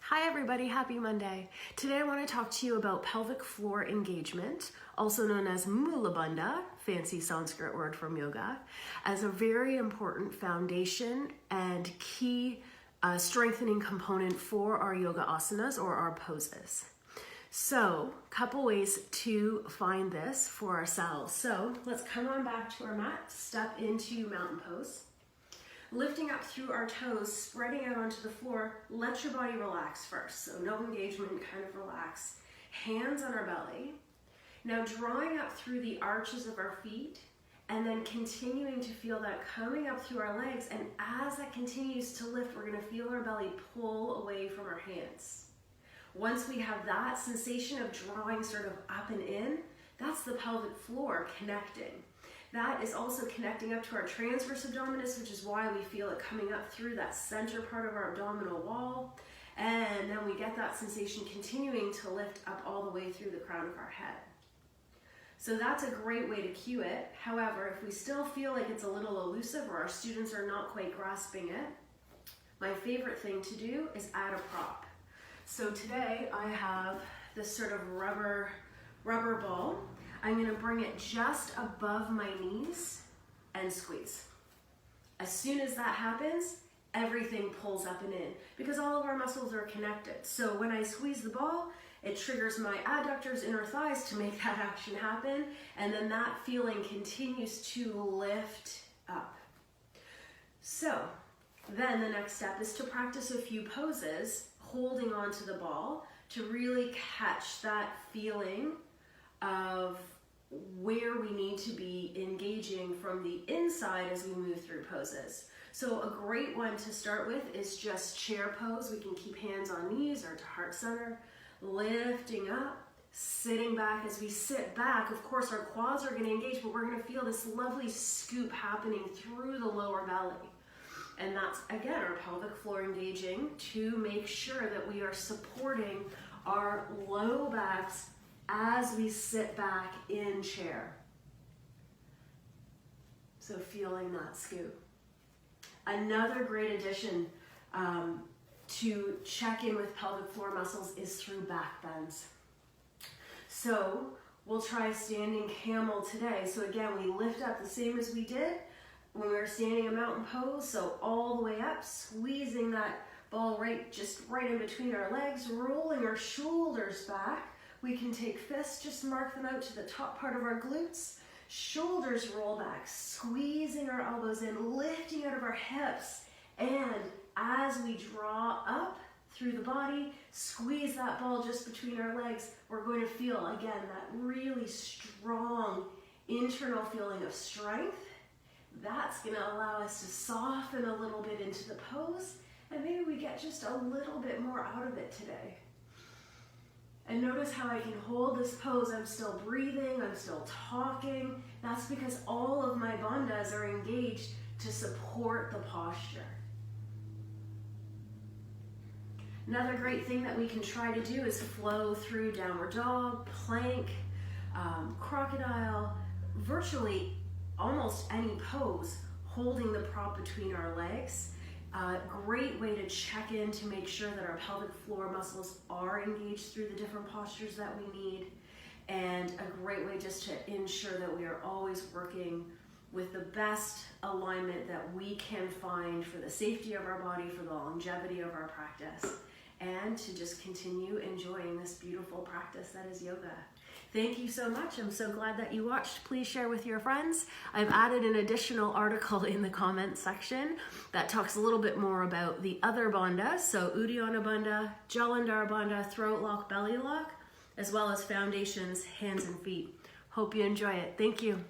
Hi everybody, happy Monday. Today I want to talk to you about pelvic floor engagement, also known as mulabandha, fancy Sanskrit word from yoga, as a very important foundation and key strengthening component for our yoga asanas or our poses. So, couple ways to find this for ourselves. So, let's come on back to our mat, step into mountain pose. Lifting up through our toes, spreading out onto the floor, let your body relax first. So no engagement, kind of relax. Hands on our belly. Now drawing up through the arches of our feet and then continuing to feel that coming up through our legs. And as that continues to lift, we're gonna feel our belly pull away from our hands. Once we have that sensation of drawing sort of up and in, that's the pelvic floor connecting. That is also connecting up to our transverse abdominis, which is why we feel it coming up through that center part of our abdominal wall. And then we get that sensation continuing to lift up all the way through the crown of our head. So that's a great way to cue it. However, if we still feel like it's a little elusive or our students are not quite grasping it, my favorite thing to do is add a prop. So today I have this sort of rubber ball. I'm going to bring it just above my knees and squeeze. As soon as that happens, everything pulls up and in because all of our muscles are connected. So when I squeeze the ball, it triggers my adductors, inner thighs to make that action happen, and then that feeling continues to lift up. So then the next step is to practice a few poses, holding onto the ball to really catch that feeling of where we need to be engaging from the inside as we move through poses. So a great one to start with is just chair pose. We can keep hands on knees or to heart center, lifting up, sitting back. As we sit back, of course our quads are going to engage, but we're going to feel this lovely scoop happening through the lower belly. And that's, again, our pelvic floor engaging to make sure that we are supporting our low backs as we sit back in chair. So feeling that scoop. Another great addition to check in with pelvic floor muscles is through back bends. So we'll try standing camel today. So again, we lift up the same as we did when we were standing in mountain pose. So all the way up, squeezing that ball just right in between our legs, rolling our shoulders back. We can take fists, just mark them out to the top part of our glutes. Shoulders roll back, squeezing our elbows in, lifting out of our hips. And as we draw up through the body, squeeze that ball just between our legs, we're going to feel, again, that really strong internal feeling of strength. That's going to allow us to soften a little bit into the pose, and maybe we get just a little bit more out of it today. And notice how I can hold this pose. I'm still breathing, I'm still talking. That's because all of my bandhas are engaged to support the posture. Another great thing that we can try to do is flow through downward dog, plank, crocodile, virtually almost any pose, holding the prop between our legs. Great way to check in to make sure that our pelvic floor muscles are engaged through the different postures that we need, and a great way just to ensure that we are always working with the best alignment that we can find for the safety of our body, for the longevity of our practice, and to just continue enjoying this beautiful practice that is yoga. Thank you so much. I'm so glad that you watched. Please share with your friends. I've added an additional article in the comments section that talks a little bit more about the other bandhas, so Uddiyana bandha, Jalandhar bandha, throat lock, belly lock, as well as foundations, hands and feet. Hope you enjoy it. Thank you.